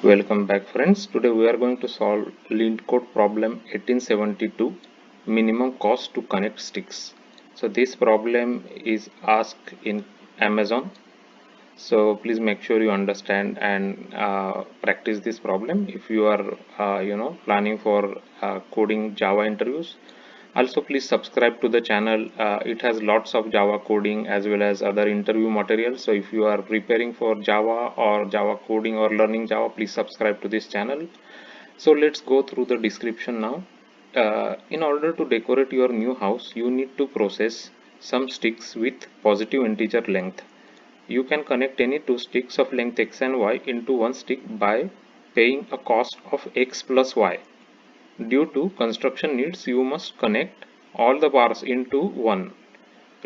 Welcome back friends. Today we are going to solve LeetCode problem 1872, minimum cost to connect sticks. So this problem is asked in Amazon. So please make sure you understand and practice this problem if you are planning for coding Java interviews. Also please subscribe to the channel. It has lots of Java coding as well as other interview materials. So if you are preparing for Java or Java coding or learning Java, please subscribe to this channel. So let's go through the description now. In order to decorate your new house, you need to process some sticks with positive integer length. You can connect any two sticks of length x and y into one stick by paying a cost of x plus y. Due to construction needs, you must connect all the bars into one.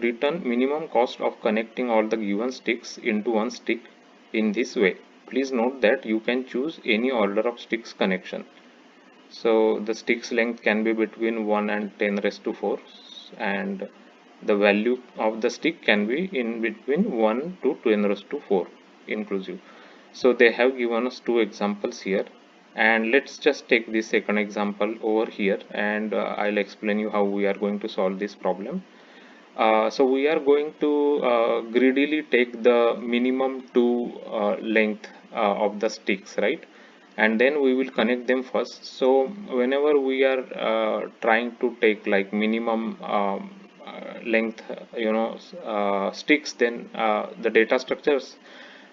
Return minimum cost of connecting all the given sticks into one stick in this way. Please note that you can choose any order of sticks connection. So the sticks length can be between 1 and 10 raised to 4, and the value of the stick can be in between 1 to 10 raised to 4 inclusive. So they have given us two examples here, and let's just take this second example over here, and I'll explain you how we are going to solve this problem. So we are going to greedily take the minimum two length of the sticks, right? And then we will connect them first. So whenever we are trying to take like minimum length, sticks, then the data structures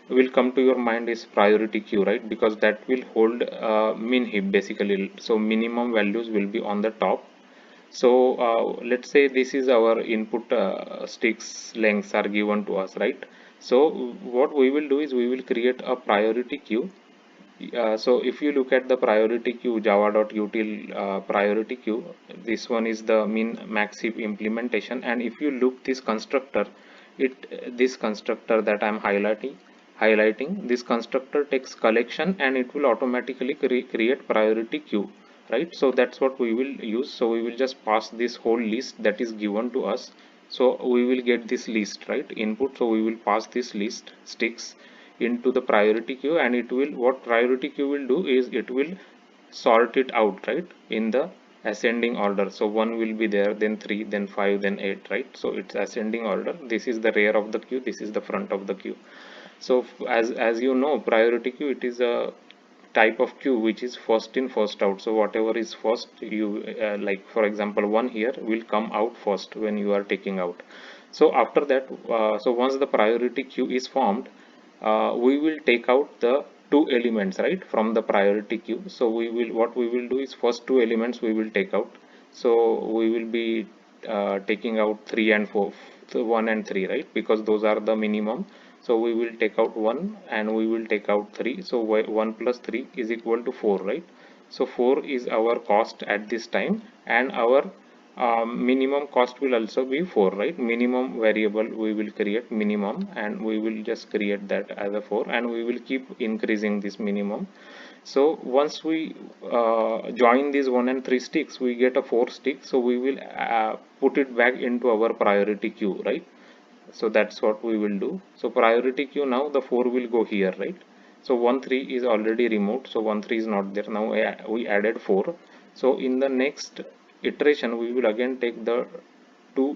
will come to your mind is priority queue, right? Because that will hold min heap basically. So minimum values will be on the top. So let's say this is our input sticks lengths are given to us, right? So what we will do is we will create a priority queue. So if you look at the priority queue java.util priority queue, this one is the min max heap implementation. And if you look this constructor, this constructor that I'm highlighting, this constructor takes collection and it will automatically create priority queue, right? So that's what we will use. So we will just pass this whole list that is given to us. So we will get this list, right, input. So we will pass this list sticks into the priority queue, and it will, what priority queue will do is it will sort it out, right, in the ascending order. So 1 will be there, then 3, then 5, then 8, right? So it's ascending order. This is the rear of the queue, this is the front of the queue. So as you know, priority queue, it is a type of queue which is first in first out. So whatever is first, you like for example 1 here will come out first when you are taking out. So after that, so once the priority queue is formed, we will take out the two elements, right, from the priority queue. So we will, what we will do is first two elements we will take out. So we will be taking out 3 and 4, so 1 and 3, right, because those are the minimum. So we will take out 1 and we will take out 3. So 1 plus 3 is equal to 4, right? So 4 is our cost at this time, and our minimum cost will also be 4, right? Minimum variable we will create minimum, and we will just create that as a 4, and we will keep increasing this minimum. So once we join these 1 and 3 sticks, we get a 4 stick. So we will put it back into our priority queue, right? So that's what we will do. So priority queue, now the 4 will go here, right? So 1 3 is already removed, so 1 3 is not there. Now we added 4. So in the next iteration we will again take the 2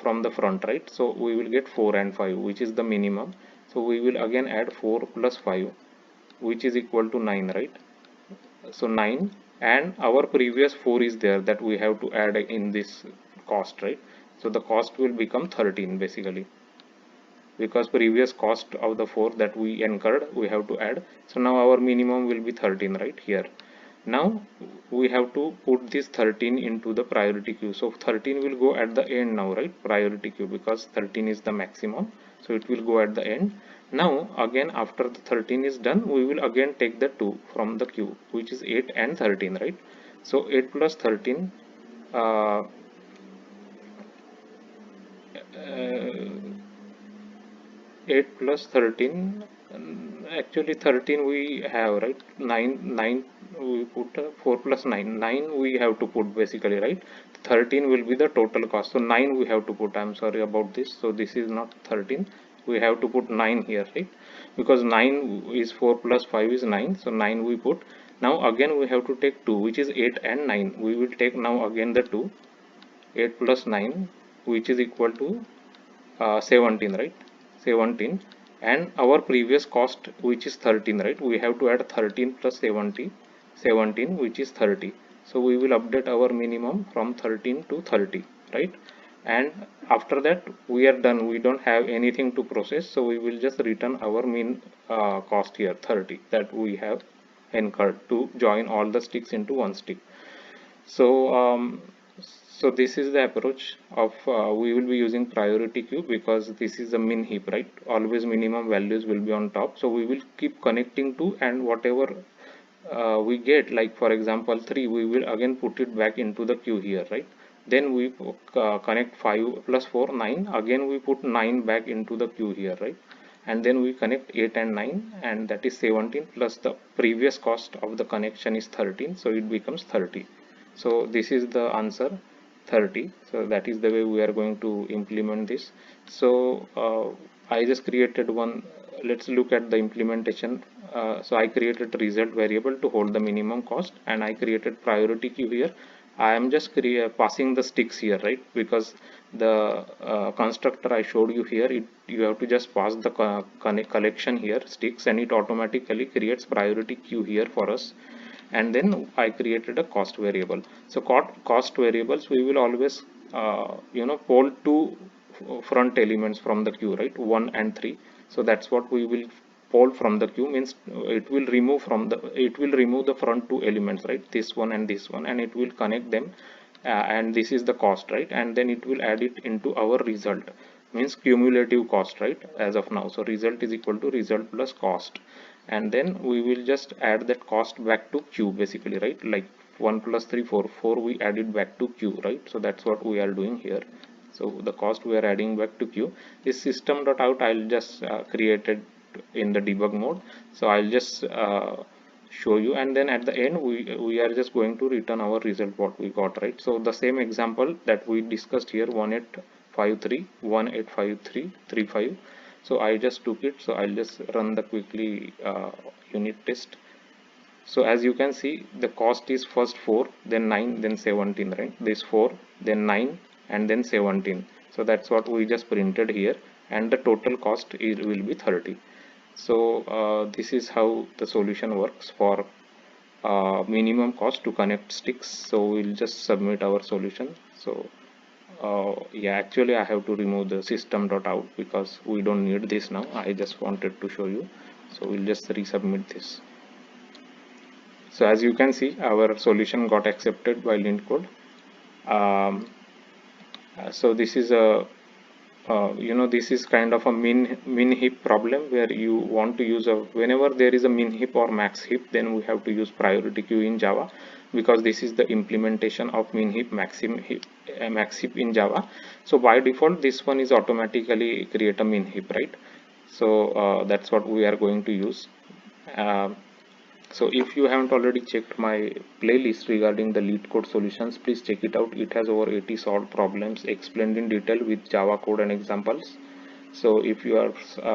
from the front, right? So we will get 4 and 5, which is the minimum. So we will again add 4 plus 5, which is equal to 9, right? So 9, and our previous 4 is there that we have to add in this cost, right? So the cost will become 13 basically, because previous cost of the 4 that we incurred we have to add. So now our minimum will be 13, right here. Now we have to put this 13 into the priority queue. So 13 will go at the end now, right, priority queue, because 13 is the maximum. So it will go at the end. Now again, after the 13 is done, we will again take the 2 from the queue, which is 8 and 13, right? So 8 plus 13, uh, 8 plus 13, actually 13 we have, right? 9 we put, 4 plus 9, 9 we have to put basically, right? 13 will be the total cost, so 9 we have to put. I'm sorry about this. So this is not 13, we have to put 9 here, right? because 9 is 4 plus 5 is 9, so 9 we put. Now again we have to take 2, which is 8 and 9. We will take now again the 2, 8 plus 9, which is equal to 17, right? 17, and our previous cost, which is 13, right? We have to add 13 plus 70, 17, which is 30. So we will update our minimum from 13 to 30, right? And after that we are done. We don't have anything to process, so we will just return our mean cost here, 30, that we have incurred to join all the sticks into one stick. So so this is the approach of we will be using priority queue, because this is a min heap, right? Always minimum values will be on top, so we will keep connecting to, and whatever we get, like for example 3, we will again put it back into the queue here, right? Then we connect 5 plus 4, 9, again we put 9 back into the queue here, right? And then we connect 8 and 9, and that is 17, plus the previous cost of the connection is 13, so it becomes 30. So this is the answer, 30. So that is the way we are going to implement this. So I just created one. Let's look at the implementation. So I created a result variable to hold the minimum cost, and I created priority queue here. I am just passing the sticks here, right? Because the constructor I showed you here, you have to just pass the collection here, sticks, and it automatically creates priority queue here for us. And then I created a cost variable. So cost variables, we will always poll two front elements from the queue, right? 1 and 3. So that's what we will poll from the queue, means it will remove the front two elements, right? This one and this one, and it will connect them, and this is the cost, right? And then it will add it into our result, means cumulative cost, right? As of now, so result is equal to result plus cost, and then we will just add that cost back to queue basically, right? Like 1 plus 3, 4, 4 we added back to queue, right? So that's what we are doing here. So the cost we are adding back to queue. This system.out I'll just created in the debug mode, so I'll just show you, and then at the end we are just going to return our result, what we got, right? So the same example that we discussed here, 1853 185335. So I just took it, so I'll just run the quickly unit test. So as you can see, the cost is first 4, then 9, then 17, right? This 4, then 9, and then 17. So that's what we just printed here, and the total cost will be 30. So this is how the solution works for minimum cost to connect sticks. So we'll just submit our solution. So yeah, actually I have to remove the system.out because we don't need this now. I just wanted to show you. So we'll just resubmit this. So as you can see, our solution got accepted by LeetCode. So this is a this is kind of a min heap problem, where you want to use whenever there is a min heap or max heap, then we have to use priority queue in Java, because this is the implementation of min heap, max heap in Java. So by default this one is automatically create a min heap, right? So that's what we are going to use. So if you haven't already checked my playlist regarding the LeetCode solutions, please check it out. It has over 80 solved problems explained in detail with Java code and examples. So if you are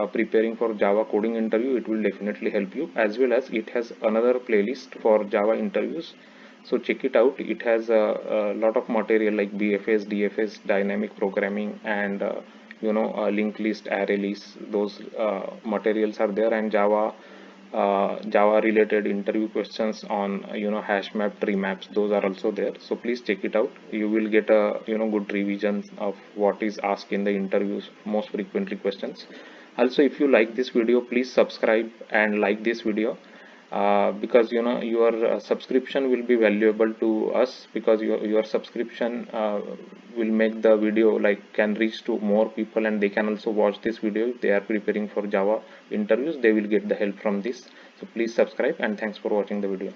preparing for Java coding interview, it will definitely help you, as well as it has another playlist for Java interviews. So check it out. It has a lot of material like BFS, DFS, dynamic programming, and linked list, array list. Those materials are there, and Java related interview questions on hash map, tree maps, those are also there. So please check it out. You will get a good revision of what is asked in the interviews, most frequently questions. Also, if you like this video, please subscribe and like this video, because your subscription will be valuable to us, because your subscription will make the video can reach to more people, and they can also watch this video. If they are preparing for Java interviews, they will get the help from this. So please subscribe, and thanks for watching the video.